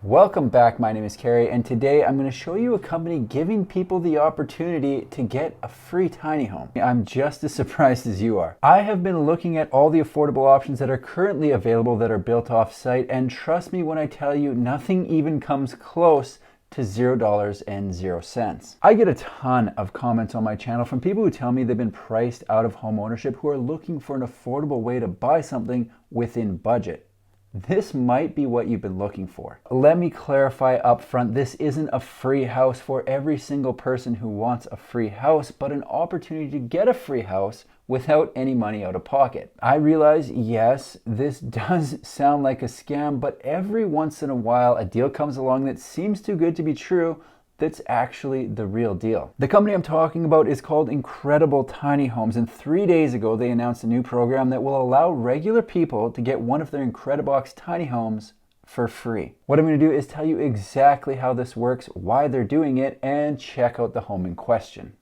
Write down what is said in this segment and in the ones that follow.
Welcome back, my name is Carrie, and today I'm going to show you a company giving people the opportunity to get a free tiny home. I'm just as surprised as you are. I have been looking at all the affordable options that are currently available that are built off site, and trust me when I tell you, nothing even comes close to $0.00. I get a ton of comments on my channel from people who tell me they've been priced out of home ownership who are looking for an affordable way to buy something within budget. This might be what you've been looking for. Let me clarify up front, this isn't a free house for every single person who wants a free house, but an opportunity to get a free house without any money out of pocket. I realize, yes, this does sound like a scam, but every once in a while a deal comes along that seems too good to be true that's actually the real deal. The company I'm talking about is called Incredible Tiny Homes, and 3 days ago they announced a new program that will allow regular people to get one of their Incred-i-box tiny homes for free. What I'm going to do is tell you exactly how this works, why they're doing it, and check out the home in question.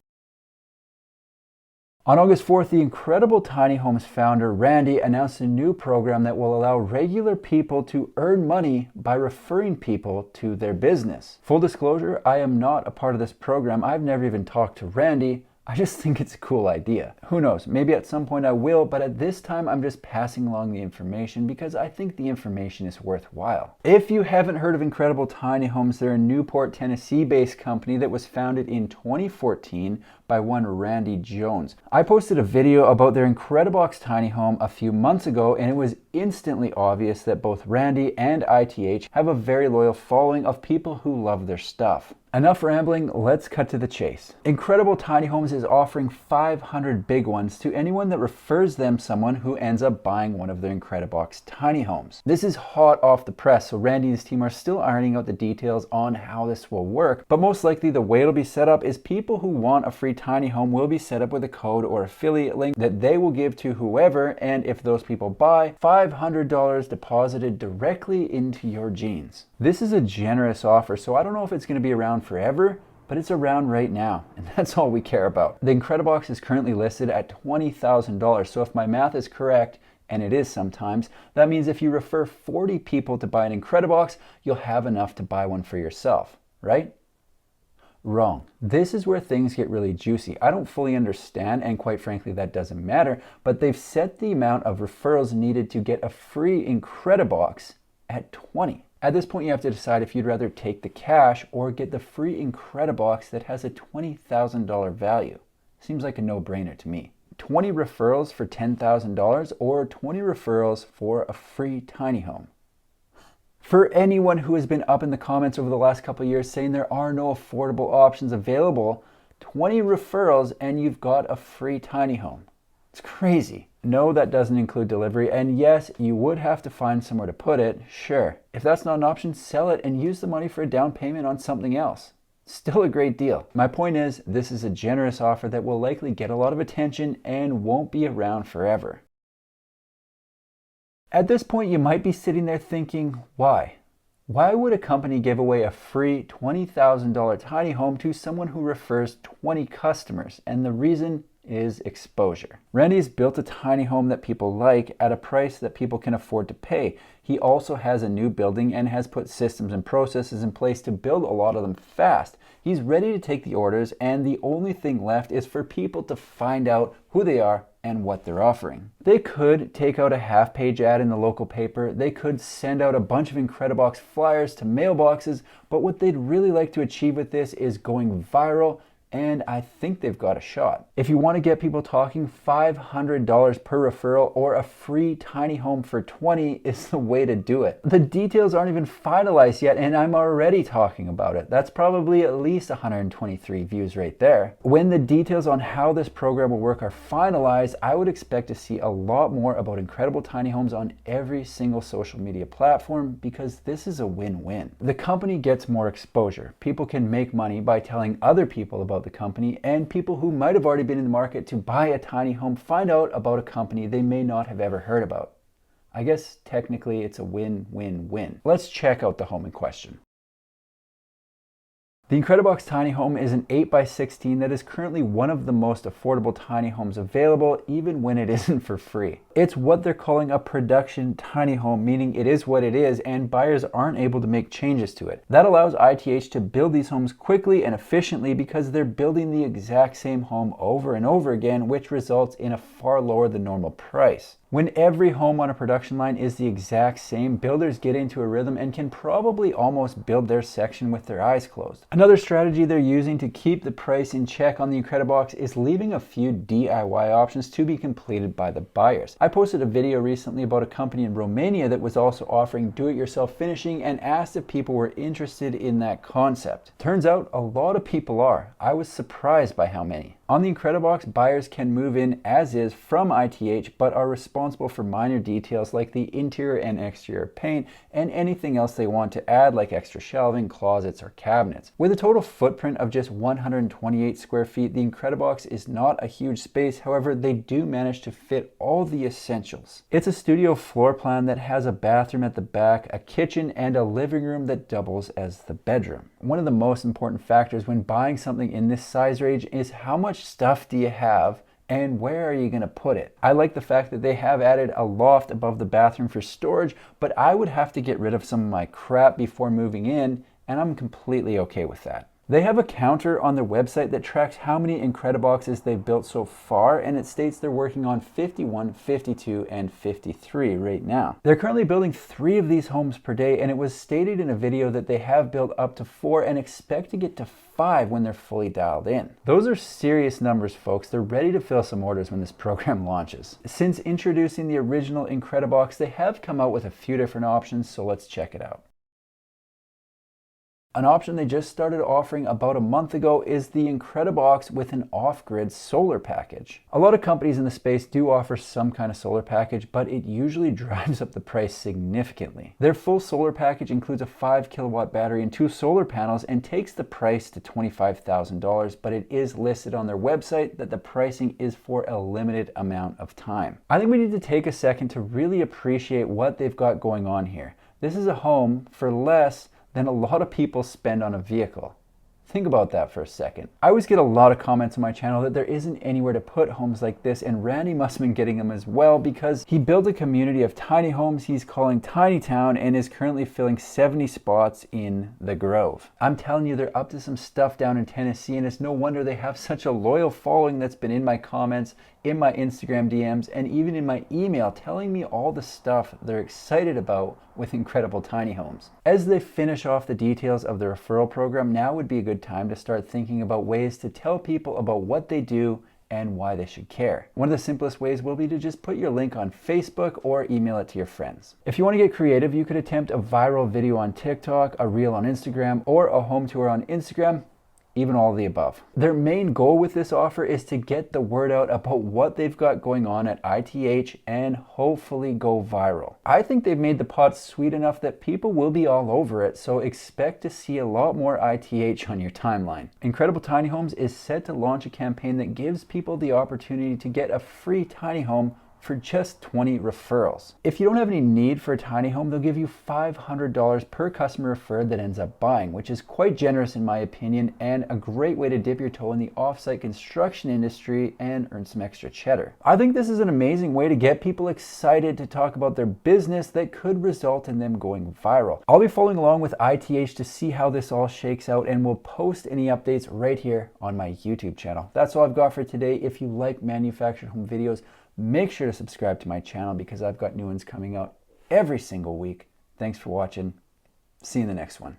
On August 4th, the Incredible Tiny Homes founder, Randy, announced a new program that will allow regular people to earn money by referring people to their business. Full disclosure, I am not a part of this program. I've never even talked to Randy. I just think it's a cool idea. Who knows, maybe at some point I will, but at this time I'm just passing along the information because I think the information is worthwhile. If you haven't heard of Incredible Tiny Homes, they're a Newport, Tennessee-based company that was founded in 2014 by one Randy Jones. I posted a video about their Incred-i-box tiny home a few months ago, and it was instantly obvious that both Randy and ITH have a very loyal following of people who love their stuff. Enough rambling, let's cut to the chase. Incredible Tiny Homes is offering 500 big ones to anyone that refers them someone who ends up buying one of their Incred-i-box tiny homes. This is hot off the press, so Randy and his team are still ironing out the details on how this will work, but most likely the way it'll be set up is people who want a free tiny home will be set up with a code or affiliate link that they will give to whoever, and if those people buy, $500 deposited directly into your jeans. This is a generous offer, so I don't know if it's going to be around forever, but it's around right now, and that's all we care about. The Incred-i-box is currently listed at $20,000, so if my math is correct, and it is sometimes, that means if you refer 40 people to buy an Incred-i-box, you'll have enough to buy one for yourself, right? Wrong. This is where things get really juicy. I don't fully understand, and quite frankly that doesn't matter, but they've set the amount of referrals needed to get a free Incred-i-box at 20. At this point you have to decide if you'd rather take the cash or get the free Incred-i-box that has a $20,000 value. Seems like a no-brainer to me. 20 referrals for $10,000 or 20 referrals for a free tiny home. For anyone who has been up in the comments over the last couple of years saying there are no affordable options available, 20 referrals and you've got a free tiny home. It's crazy. No, that doesn't include delivery, and yes, you would have to find somewhere to put it, sure. If that's not an option, sell it and use the money for a down payment on something else. Still a great deal. My point is, this is a generous offer that will likely get a lot of attention and won't be around forever. At this point, you might be sitting there thinking, why? Why would a company give away a free $20,000 tiny home to someone who refers 20 customers? And the reason is exposure. Randy's built a tiny home that people like at a price that people can afford to pay. He also has a new building and has put systems and processes in place to build a lot of them fast. He's ready to take the orders, and the only thing left is for people to find out who they are and what they're offering. They could take out a half-page ad in the local paper, they could send out a bunch of Incred-i-box flyers to mailboxes, but what they'd really like to achieve with this is going viral, and I think they've got a shot. If you want to get people talking, $500 per referral or a free tiny home for 20 is the way to do it. The details aren't even finalized yet and I'm already talking about it. That's probably at least 123 views right there. When the details on how this program will work are finalized, I would expect to see a lot more about Incredible Tiny Homes on every single social media platform because this is a win-win. The company gets more exposure. People can make money by telling other people about the company, and people who might have already been in the market to buy a tiny home find out about a company they may not have ever heard about. I guess technically it's a win-win-win. Let's check out the home in question. The Incred-i-box tiny home is an 8x16 that is currently one of the most affordable tiny homes available, even when it isn't for free. It's what they're calling a production tiny home, meaning it is what it is and buyers aren't able to make changes to it. That allows ITH to build these homes quickly and efficiently because they're building the exact same home over and over again, which results in a far lower than normal price. When every home on a production line is the exact same, builders get into a rhythm and can probably almost build their section with their eyes closed. Another strategy they're using to keep the price in check on the Incred-i-box is leaving a few DIY options to be completed by the buyers. I posted a video recently about a company in Romania that was also offering do-it-yourself finishing and asked if people were interested in that concept. Turns out a lot of people are. I was surprised by how many. On the Incred-i-box, buyers can move in as is from ITH, but are responsible for minor details like the interior and exterior paint and anything else they want to add, like extra shelving, closets, or cabinets. With a total footprint of just 128 square feet, the Incred-i-box is not a huge space. However, they do manage to fit all the essentials. It's a studio floor plan that has a bathroom at the back, a kitchen, and a living room that doubles as the bedroom. One of the most important factors when buying something in this size range is how much stuff do you have and where are you going to put it? I like the fact that they have added a loft above the bathroom for storage, but I would have to get rid of some of my crap before moving in, and I'm completely okay with that. They have a counter on their website that tracks how many Incred-i-boxes they've built so far, and it states they're working on 51, 52, and 53 right now. They're currently building 3 of these homes per day, and it was stated in a video that they have built up to 4 and expect to get to 5 when they're fully dialed in. Those are serious numbers, folks. They're ready to fill some orders when this program launches. Since introducing the original Incred-i-box, they have come out with a few different options, so let's check it out. An option they just started offering about a month ago is the Incred-i-box with an off-grid solar package. A lot of companies in the space do offer some kind of solar package, but it usually drives up the price significantly. Their full solar package includes a 5 kilowatt battery and 2 solar panels and takes the price to $25,000, but it is listed on their website that the pricing is for a limited amount of time. I think we need to take a second to really appreciate what they've got going on here. This is a home for less than a lot of people spend on a vehicle. Think about that for a second. I always get a lot of comments on my channel that there isn't anywhere to put homes like this, and Randy must have been getting them as well because he built a community of tiny homes he's calling Tiny Town and is currently filling 70 spots in the Grove. I'm telling you, they're up to some stuff down in Tennessee, and it's no wonder they have such a loyal following that's been in my comments, in my Instagram DMs, and even in my email telling me all the stuff they're excited about with incredible tiny homes. As they finish off the details of the referral program, now would be a good time to start thinking about ways to tell people about what they do and why they should care. One of the simplest ways will be to just put your link on Facebook or email it to your friends. If you want to get creative, you could attempt a viral video on TikTok, a reel on Instagram, or a home tour on Instagram. Even all of the above. Their main goal with this offer is to get the word out about what they've got going on at ITH and hopefully go viral. I think they've made the pot sweet enough that people will be all over it, so expect to see a lot more ITH on your timeline. Incredible Tiny Homes is set to launch a campaign that gives people the opportunity to get a free tiny home for just 20 referrals. If you don't have any need for a tiny home, they'll give you $500 per customer referred that ends up buying, which is quite generous in my opinion and a great way to dip your toe in the off-site construction industry and earn some extra cheddar. I think this is an amazing way to get people excited to talk about their business that could result in them going viral. I'll be following along with ITH to see how this all shakes out, and will post any updates right here on my YouTube channel. That's all I've got for today. If you like manufactured home videos, make sure to subscribe to my channel because I've got new ones coming out every single week. Thanks for watching. See you in the next one.